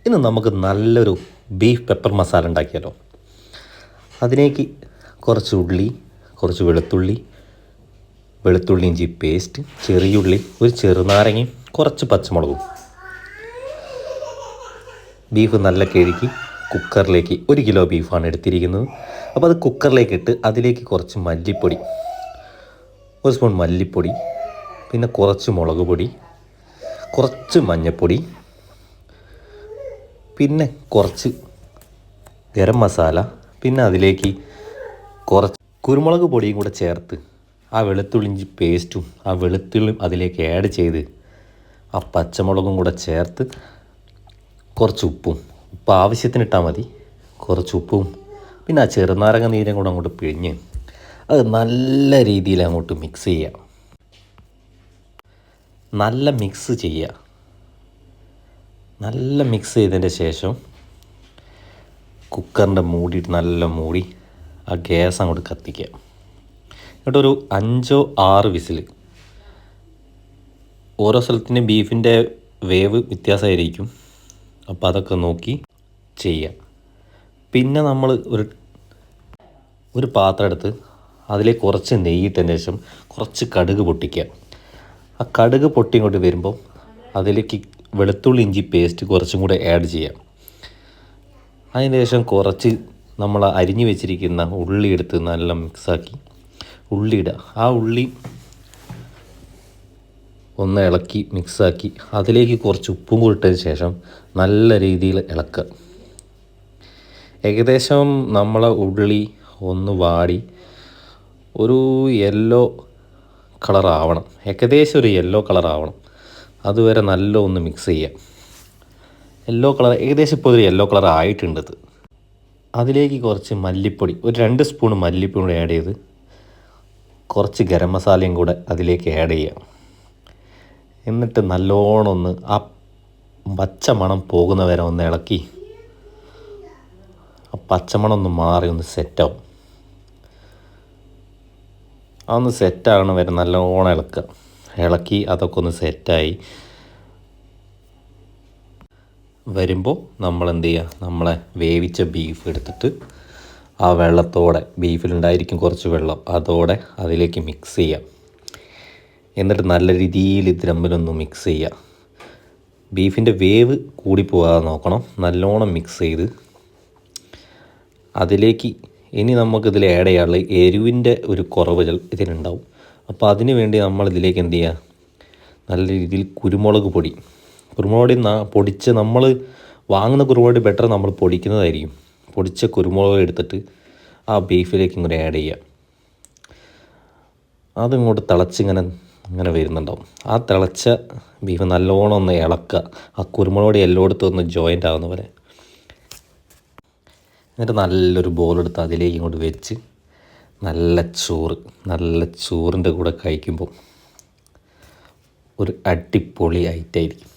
ഇന്ന് നമുക്ക് നല്ലൊരു ബീഫ് പെപ്പർ മസാല ഉണ്ടാക്കിയാലോ. അതിലേക്ക് കുറച്ച് ഉള്ളി, കുറച്ച് വെളുത്തുള്ളി ഇഞ്ചി പേസ്റ്റ്, ചെറിയുള്ളി, ഒരു ചെറുനാരങ്ങയും കുറച്ച് പച്ചമുളകും. ബീഫ് നല്ല കഴുകി കുക്കറിലേക്ക് 1 കിലോ ബീഫാണ് എടുത്തിരിക്കുന്നത്. അപ്പോൾ അത് കുക്കറിലേക്ക് ഇട്ട് അതിലേക്ക് കുറച്ച് മല്ലിപ്പൊടി, 1 സ്പൂൺ മല്ലിപ്പൊടി, പിന്നെ കുറച്ച് മുളക് പൊടി, കുറച്ച് മഞ്ഞൾപ്പൊടി, പിന്നെ കുറച്ച് ഗരം മസാല, പിന്നെ അതിലേക്ക് കുറച്ച് കുരുമുളക് പൊടിയും കൂടെ ചേർത്ത് ആ വെളുത്തുള്ളി പേസ്റ്റും ആ വെളുത്തുള്ളിയും അതിലേക്ക് ആഡ് ചെയ്ത് ആ പച്ചമുളകും കൂടെ ചേർത്ത് കുറച്ച് ഉപ്പ് ആവശ്യത്തിനിട്ടാൽ മതി, കുറച്ച് ഉപ്പും പിന്നെ ആ ചെറുനാരങ്ങ നീരും കൂടെ അങ്ങോട്ട് പിഴിഞ്ഞ് അത് നല്ല രീതിയിൽ അങ്ങോട്ട് മിക്സ് ചെയ്യുക. നല്ല മിക്സ് ചെയ്തതിൻ്റെ ശേഷം കുക്കറിൻ്റെ മൂടിയിട്ട് നല്ല മൂടി ആ ഗ്യാസ് അങ്ങോട്ട് കത്തിക്കുക. എന്നിട്ടൊരു 5-6 വിസിൽ. ഓരോ സ്ഥലത്തിൻ്റെ ബീഫിൻ്റെ വേവ് വ്യത്യാസമായിരിക്കും, അപ്പോൾ അതൊക്കെ നോക്കി ചെയ്യുക. പിന്നെ നമ്മൾ ഒരു പാത്രം എടുത്ത് അതിലേക്ക് കുറച്ച് നെയ്യിട്ടതിന് ശേഷം കുറച്ച് കടുക് പൊട്ടിക്കുക. ആ കടുക് പൊട്ടി ഇങ്ങോട്ട് വരുമ്പോൾ അതിലേക്ക് വെളുത്തുള്ളി ഇഞ്ചി പേസ്റ്റ് കുറച്ചും കൂടെ ആഡ് ചെയ്യാം. അതിന് ശേഷം കുറച്ച് നമ്മൾ അരിഞ്ഞു വെച്ചിരിക്കുന്ന ഉള്ളി എടുത്ത് നല്ല മിക്സാക്കി ഉള്ളി ഇടുക. ആ ഉള്ളി ഒന്ന് ഇളക്കി മിക്സാക്കി അതിലേക്ക് കുറച്ച് ഉപ്പും കൂടി ഇട്ടതിന് ശേഷം നല്ല രീതിയിൽ ഇളക്കുക. ഏകദേശം നമ്മളെ ഉള്ളി ഒന്ന് വാടി ഒരു യെല്ലോ കളറാവണം, ഏകദേശം ഒരു യെല്ലോ കളറാവണം. അതുവരെ നല്ല ഒന്ന് മിക്സ് ചെയ്യുക. ഏകദേശം ഇപ്പോൾ ഒരു യെല്ലോ കളർ ആയിട്ടുണ്ട്. അതിലേക്ക് കുറച്ച് മല്ലിപ്പൊടി, ഒരു 2 സ്പൂൺ മല്ലിപ്പൊടി കൂടെ ആഡ് ചെയ്ത് കുറച്ച് ഗരം മസാലയും കൂടെ അതിലേക്ക് ആഡ് ചെയ്യുക. എന്നിട്ട് നല്ലോണം ഒന്ന് ആ പച്ച മണം പോകുന്ന വരെ ഒന്ന് ഇളക്കി ആ പച്ചമണം ഒന്ന് മാറി ഒന്ന് സെറ്റാവും. അതൊന്ന് സെറ്റാകണം വരെ നല്ലോണം ഇളക്കി അതൊക്കെ ഒന്ന് സെറ്റായി വരുമ്പോൾ നമ്മൾ എന്ത് ചെയ്യുക, നമ്മളെ വേവിച്ച ബീഫ് എടുത്തിട്ട് ആ വെള്ളത്തോടെ, ബീഫിലുണ്ടായിരിക്കും കുറച്ച് വെള്ളം, അതോടെ അതിലേക്ക് മിക്സ് ചെയ്യുക. എന്നിട്ട് നല്ല രീതിയിൽ ഇത് തമ്മിലൊന്ന് മിക്സ് ചെയ്യുക. ബീഫിൻ്റെ വേവ് കൂടിപ്പോകാതെ നോക്കണം. നല്ലോണം മിക്സ് ചെയ്ത് അതിലേക്ക് ഇനി നമുക്കിതിൽ ആഡ് ചെയ്യാനുള്ള എരിവിൻ്റെ ഒരു കുറവ് ഇതിനുണ്ടാവും. അപ്പോൾ അതിന് വേണ്ടി നമ്മളിതിലേക്ക് എന്ത് ചെയ്യുക, നല്ല രീതിയിൽ കുരുമുളക് പൊടി പൊടിച്ച്, നമ്മൾ വാങ്ങുന്ന കുരുമുളക് പൊടി ബെറ്റർ നമ്മൾ പൊടിക്കുന്നതായിരിക്കും. പൊടിച്ച കുരുമുളക് എടുത്തിട്ട് ആ ബീഫിലേക്ക് ഇങ്ങനെ ആഡ് ചെയ്യുക. അതിങ്ങോട്ട് തിളച്ചിങ്ങനെ വരുന്നുണ്ടാവും. ആ തിളച്ച ബീഫ് നല്ലോണം ഒന്ന് ഇളക്കുക. ആ കുരുമുളക് പൊടി എല്ലായിടത്തും ഒന്ന് ജോയിൻ്റ് ആകുന്ന പോലെ. എന്നിട്ട് നല്ലൊരു ബോളെടുത്ത് അതിലേക്ക് ഇങ്ങോട്ട് വെച്ച് നല്ല ചോറിൻ്റെ കൂടെ കഴിക്കുമ്പോൾ ഒരു അടിപൊളി ഐറ്റമായിരിക്കും.